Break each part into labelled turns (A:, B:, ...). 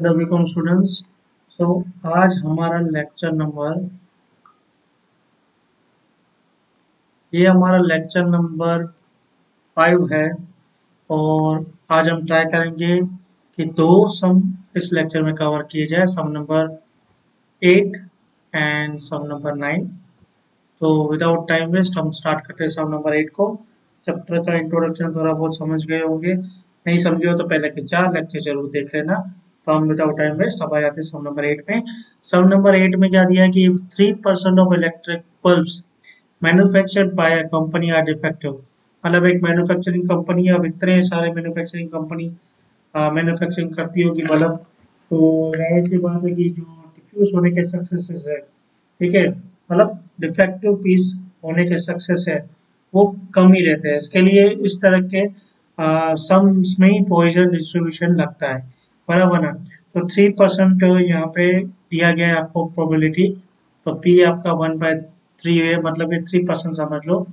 A: Hello welcome students. सो आज हमारा lecture number ये हमारा लेक्चर नंबर 5 है। और आज हम ट्राई करेंगे कि दो सम इस लेक्चर में कवर किए जाए, सम नंबर 8 एंड सम नंबर 9। तो विदाउट टाइम वेस्ट हम स्टार्ट करते हैं सम नंबर 8 को। चैप्टर का इंट्रोडक्शन थोड़ा बहुत समझ गए होंगे, नहीं समझे हो तो पहले के 4 लेक्चर जरूर देख लेना। तो हम विदाउट टाइम वेस्ट अब आ जाते हैं सम नंबर 8 में। सम नंबर 8 में क्या दिया है कि 3% of electric bulbs manufactured by a company are defective. मतलब एक मैन्युफैक्चरिंग कंपनी है, अब इतने सारे मैन्युफैक्चरिंग कंपनी मैन्युफैक्चरिंग करती होगी बल्ब, तो जाहिर सी बात है कि जो डिफ्यूज होने के सक्सेसेस है, ठीक है, मतलब डिफेक्टिव पीस होने के सक्सेस है वो कम ही रहते हैं। इसके लिए इस तरह के सम्स में ही पॉइजन डिस्ट्रीब्यूशन लगता है, बराबर ना। तो 3% यहाँ पे दिया गया है आपको प्रोबेबिलिटी। तो पी आपका 1/3 है, मतलब ये 3% समझ लो।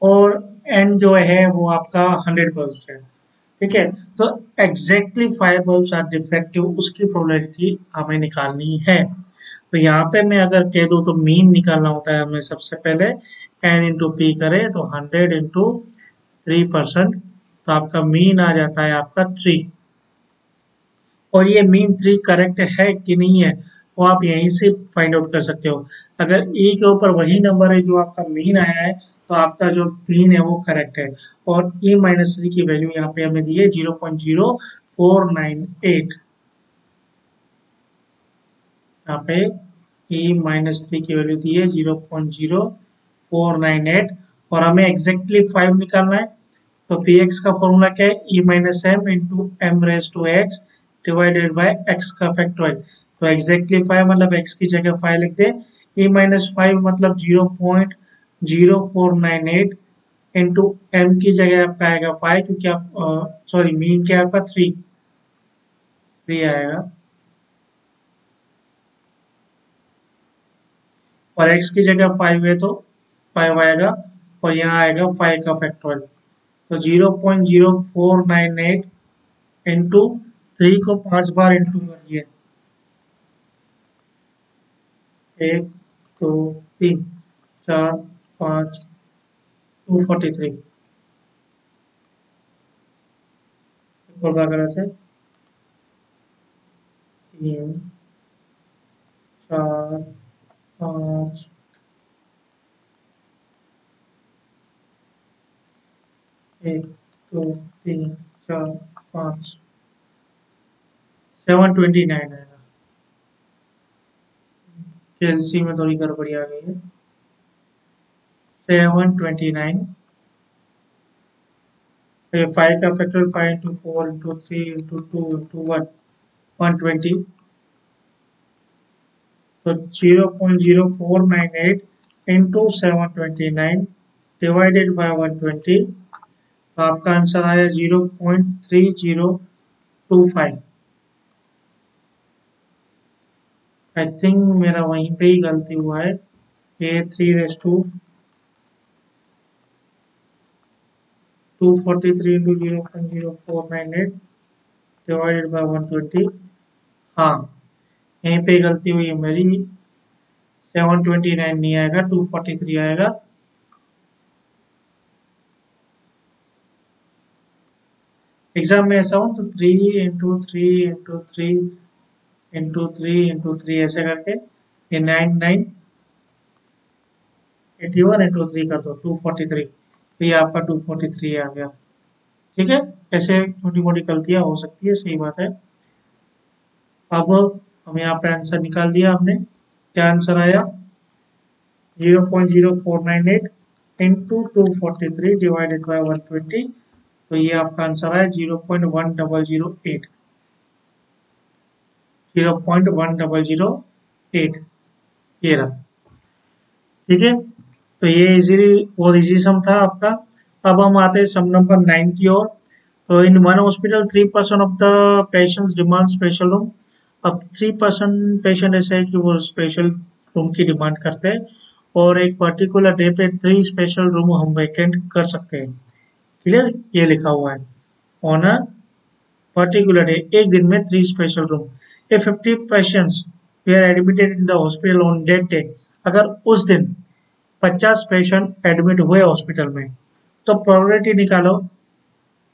A: और एन जो है वो आपका 100 है, ठीक है। तो एग्जैक्टली 5 बल्ब्स आर डिफेक्टिव, उसकी प्रोबेबिलिटी हमें निकालनी है। तो यहाँ पे मैं अगर कह दूं तो मीन निकालना होता है हमें सबसे पहले। एन इंटू पी करें तो 100 इंटू 3%, तो आपका मीन आ जाता है आपका 3। और ये मीन 3 करेक्ट है कि नहीं है वो आप यहीं से फाइंड आउट कर सकते हो। अगर ई के ऊपर वही नंबर है जो आपका मीन आया है, तो आपका जो मीन है वो करेक्ट है। और E-3 की वैल्यू यहाँ पे हमें दी है 0.0498। यहाँ पे E-3 की वैल्यू दी है 0.0498, और हमें एग्जैक्टली 5 निकालना है। तो पी एक्स का फॉर्मूला क्या है? E-m into M raise to X divided by X का फैक्टराइज। तो एग्जैक्टली 5 मतलब एक्स की जगह 5 लिख दे। E-5 मतलब 0.0498 इंटू एम की जगह आपका आएगा 5, क्योंकि आप सॉरी मीन क्या है आपका 3 आएगा, और x की जगह 5 है तो 5 आएगा, और यहाँ आएगा 5 का फैक्टोरियल। तो 0.0498 इंटू 3 को 5 बार इंटू करिए, 1 2 3 4 5, 243। और क्या गलत है? 3 4 5 1 2 3 4 5 729 आएगा। कैलसी में थोड़ी गड़बड़ी आ गई है। 729, 5 का factor 5 into 4 into 3 into 2 into 1, 120। तो 0.0498 इंटू 729 डिवाइडेड बाय 120, तो आपका आंसर आया 0.3025। आई थिंक मेरा वहीं पे ही गलती हुआ है। ये 3/243 इंटू 0.0498 डिवाइडेड बाय 120। हाँ, यहीं पे गलती हुई है मेरी। 729 नहीं आएगा, 243 आएगा। एग्जाम में ऐसा हो तो 3 इंटू 3 ऐसे करके ये 9981 इंटू 3 कर दो, 243। तो ये आपका 243 आ गया, ठीक है। ऐसे छोटी मोटी गलतियां हो सकती है, सही बात है। अब हम यहाँ पे आंसर निकाल दिया हमने। क्या आंसर आया? 0.0498 इंटू 243 डिवाइडेड बाय 120। तो ये आपका आंसर आया 0.1008, 0.1008 ये रहा, ठीक है। तो ये इजीली बहुत इजी सम था आपका। अब हम आते हैं सम नंबर 9 की ओर। तो in one hospital 3% of the patients demand special room. अब 3% पेशेंट ऐसे है कि वो स्पेशल रूम की डिमांड करते हैं, और एक पर्टिकुलर डे पे 3 स्पेशल रूम हम वेकेंट कर सकते हैं। क्लियर? ये लिखा हुआ है ऑन अ पर्टिकुलर डे, एक दिन में 3 special room. if 50 patients were admitted in the hospital on that day, अगर उस दिन 50 पेशेंट एडमिट हुए हॉस्पिटल में, तो प्रोबेबिलिटी निकालो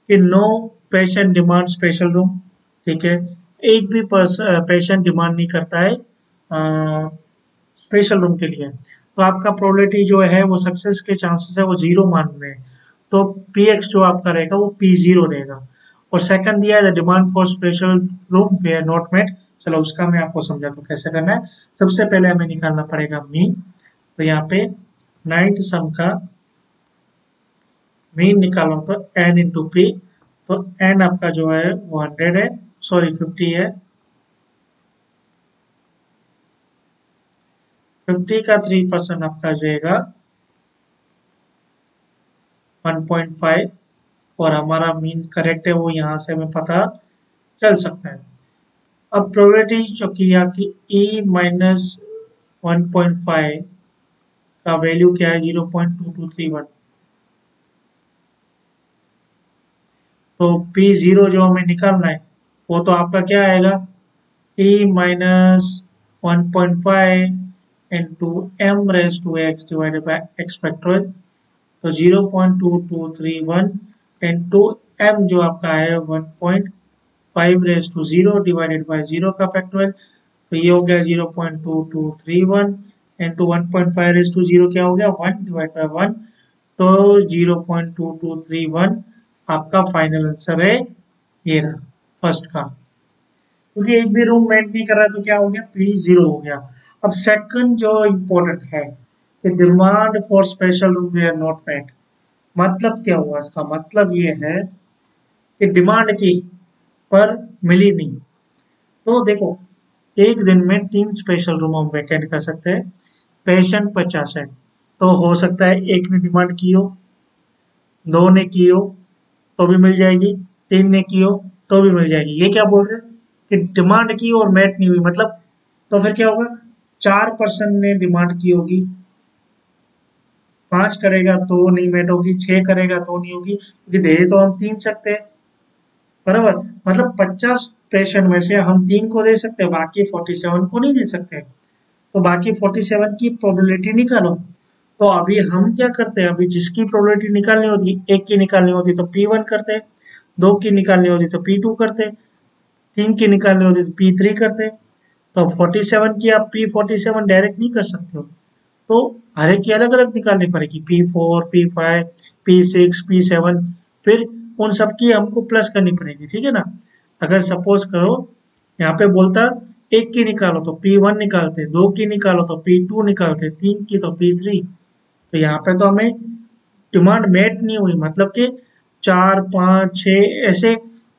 A: कि no patient demand special room, ठीक है, एक भी पेशेंट डिमांड नहीं करता है स्पेशल रूम के लिए, तो आपका प्रोबेबिलिटी जो है वो सक्सेस के चांसेस है वो 0 मान रहे हैं, तो px जो आपका रहेगा वो p0 रहेगा। और सेकंड दिया है demand for special room were not met, चलो उसका मैं आपको समझाता हूँ कैसे करना है। सबसे पहले हमें निकालना पड़ेगा मीन, तो यहाँ पे 9th सम का मीन निकालो तो n इंटू पी, तो n आपका जो है वो 100 है, सॉरी 50 है, 50 का 3% आपका जाएगा 1.5, और हमारा मीन करेक्ट है वो यहाँ से हमें पता चल सकता है। अब प्रोबेबिलिटी जो किया कि e माइनस 1.5 का वैल्यू क्या है 0.2231, तो p0 जो हमें निकालना है वो तो आपका क्या आएगा e minus 1.5 into m raise to x divided by x factorial, तो 0.2231 इंटू m जो आपका है 1.5 रेज टू 0 डिवाइडेड बाय 0 का फैक्टोरियल, तो ये हो गया 0.2231 इंटू 1.5 रेज टू 0 क्या हो गया 1 डिवाइड बाय 1, तो 0.2231 आपका फाइनल आंसर है ये रहा फर्स्ट का, क्योंकि एक भी रूम मेट नहीं कर रहा है तो क्या हो गया p0 हो गया। अब सेकंड जो इम्पोर्टेंट है कि demand for special room were not met, मतलब क्या हुआ इसका मतलब ये है कि डिमांड की पर मिली नहीं, तो देखो एक दिन में 3 स्पेशल रूम हम वैकेंट कर सकते हैं, पेशेंट 50 है, तो हो सकता है एक ने डिमांड की हो, 2 ने की हो तो भी मिल जाएगी, 3 ने की हो तो भी मिल जाएगी। ये क्या बोल रहे हैं कि डिमांड की और मैट नहीं हुई, मतलब तो फिर क्या होगा 4% ने डिमांड की होगी, 5 करेगा तो नहीं मैट होगी, 6 करेगा तो नहीं होगी, क्योंकि दे तो हम 3 सकते हैं, बराबर, मतलब 50 पेशेंट में से हम 3 को दे सकते हैं, बाकी 47 को नहीं दे सकते, तो बाकी 47 की प्रोबेबिलिटी निकालो। तो अभी हम क्या करते हैं, अभी जिसकी प्रोबेबिलिटी निकालनी होती है, एक की निकालनी होती तो P1 करते, 2 की निकालनी होती तो P2 करते, 3 की निकालनी होती तो P3 करते, तो अब 47 की आप P47 डायरेक्ट नहीं कर सकते हो, तो हर एक की अलग अलग निकालनी पड़ेगी, P4 P5 P6 P7, फिर उन सब की हमको प्लस करनी पड़ेगी, ठीक है ना। अगर सपोज करो यहाँ पे बोलता एक की निकालो तो P1 निकालते, 2 की निकालो तो P2 निकालते, 3 की तो P3, तो यहाँ पे तो हमें डिमांड मेट नहीं हुई, मतलब कि 4 5 6 ऐसे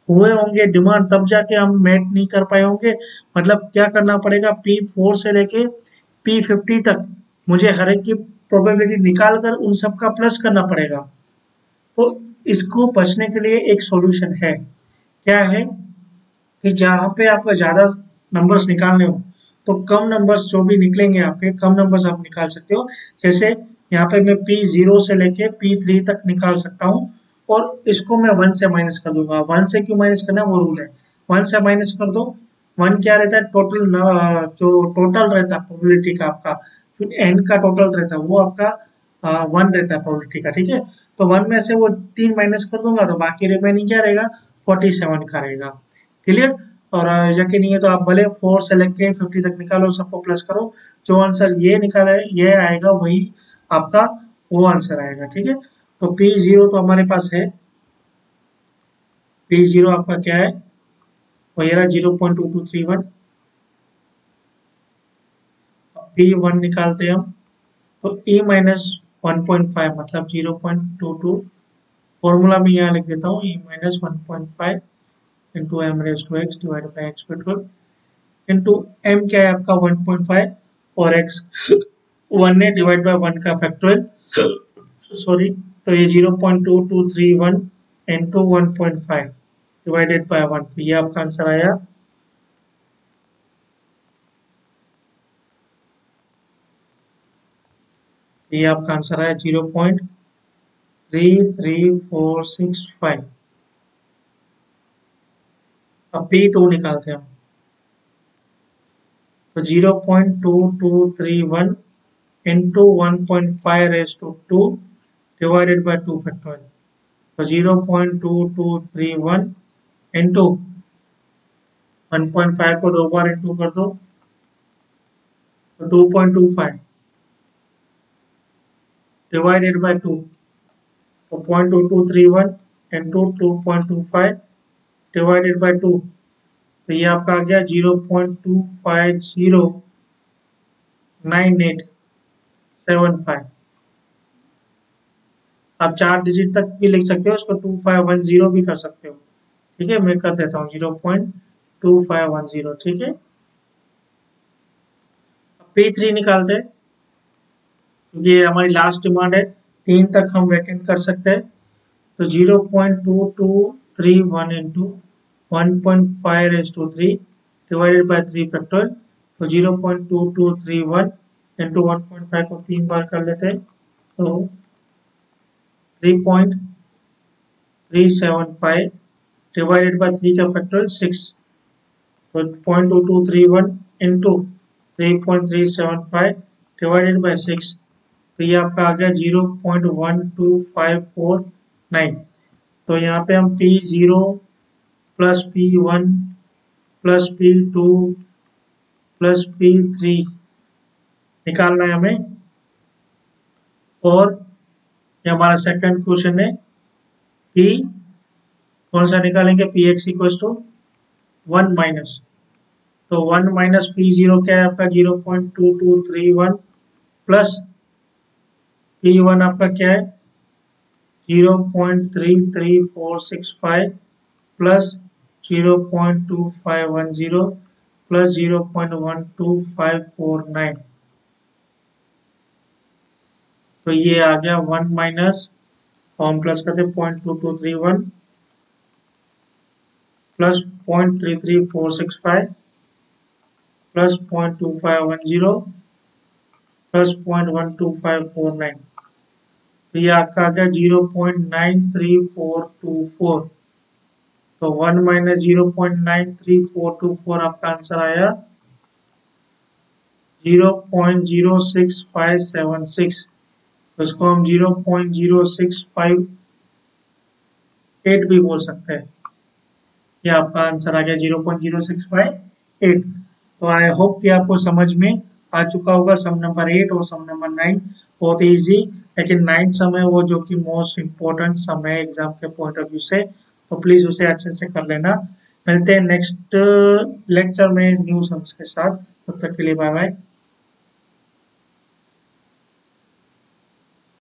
A: हुए होंगे डिमांड, तब जाके हम मेट नहीं कर पाए होंगे, मतलब क्या करना पड़ेगा P4 से लेके P50 तक मुझे हर एक की प्रोबेबिलिटी निकाल कर उन सब का प्लस करना पड़ेगा। तो इसको बचने के लिए एक सॉल्यूशन है, क्या है कि जहाँ पे आपको ज्यादा नंबर्स निकालने हो तो कम नंबर्स जो भी निकलेंगे आपके कम नंबर्स आप निकाल सकते हो, जैसे यहाँ पे मैं P0 से लेके P3 तक निकाल सकता हूँ, और इसको मैं 1 से माइनस कर दूंगा। 1 से क्यों माइनस करना वो रूल है, 1 से माइनस कर दो, 1 क्या रहता है टोटल, जो टोटल रहता है प्रोबेबिलिटी का आपका, फिर n का टोटल रहता है वो आपका 1 रहता है प्रोबेबिलिटी का, ठीक है, तो 1 में से वो 3 माइनस कर दूंगा तो बाकी रिमेनिंग क्या रहेगा 47 का रहेगा, क्लियर। और यकीन नहीं है तो आप भले 4 से लेके 50 तक निकालो, सबको प्लस करो, जो आंसर ये निकाला है ये आएगा वही आपका वो आंसर आएगा, ठीक है। तो P0 तो हमारे पास है, P0 आपका क्या है वो ये रहा 0.2231, P1 निकालते हैं हम, तो E माइनस 1.5 मतलब 0.22, फॉर्मूला में यहाँ लिख देता हूँ E minus 1.5 into M raise to X divide by X petrol into M क्या है आपका 1.5 और एक्स 1 है डिवाइड बाय 1 का फैक्टोरियल, सॉरी, तो ये 0.2231 इंटू 1.5 डिवाइडेड बाय 1, तो ये आपका आंसर आया, ये आपका आंसर आया 0.33465। अब P2 निकालते हैं हम, तो 0.2231 into 1.5 raised to 2 divided by 2 factorial. तो 0.2231 into 1.5 को 2 बार इंटू कर दो तो 2.25 divided by 2 तो 0.2231 into 2.25 divided by 2 तो ये आपका आ गया 0.250987 आप 4 डिजिट तक भी लिख सकते हो, उसको 2510 भी कर सकते हो। ठीक है, मैं कर देता हूँ 0.2510। ठीक है, P3 निकालते हैं क्योंकि ये हमारी लास्ट डिमांड है, 3 तक हम वैकेंट कर सकते हैं। तो 0.2231 into 1.5 raised to 3 divided by 3 factorial. तो 0.2231 इंटू 1.5 को 3 बार कर लेते हैं तो 3.375 डिवाइडेड बाय 3 का फैक्टोरियल 6। तो 0.2231 इंटू 3.375 डिवाइडेड बाय 6 तो ये आपका आ गया 0.12549। तो यहाँ पे हम P0 plus P1 plus P2 plus P3 निकालना है हमें, और ये हमारा सेकंड क्वेश्चन है। P कौन सा निकालेंगे? Px इक्वल टू 1 माइनस, तो 1 माइनस P0 क्या है आपका 0.2231 प्लस P1 आपका क्या है 0.33465 प्लस 0.2510 प्लस 0.12549। तो ये आ गया 1 माइनस, हम प्लस करते 0.2231 प्लस 0.33465 प्लस 0.2510 प्लस 0.12549। तो ये आपका आ गया 0.93424। तो 1 माइनस 0.93424 आपका आंसर आया 0.06576। तो इसको हम 0.0658 भी बोल सकते हैं। ये आपका आंसर आ गया 0.0658। तो आई होप कि आपको समझ में आ चुका होगा सम नंबर 8 और सम नंबर 9। बहुत इजी, लेकिन 9 सम है वो जो कि मोस्ट इम्पोर्टेंट सम है एग्जाम के पॉइंट ऑफ व्यू से, तो प्लीज उसे अच्छे से कर लेना। मिलते हैं नेक्स्ट लेक्चर में न्यू सम्स के साथ, तब तक के लिए बाय बाय।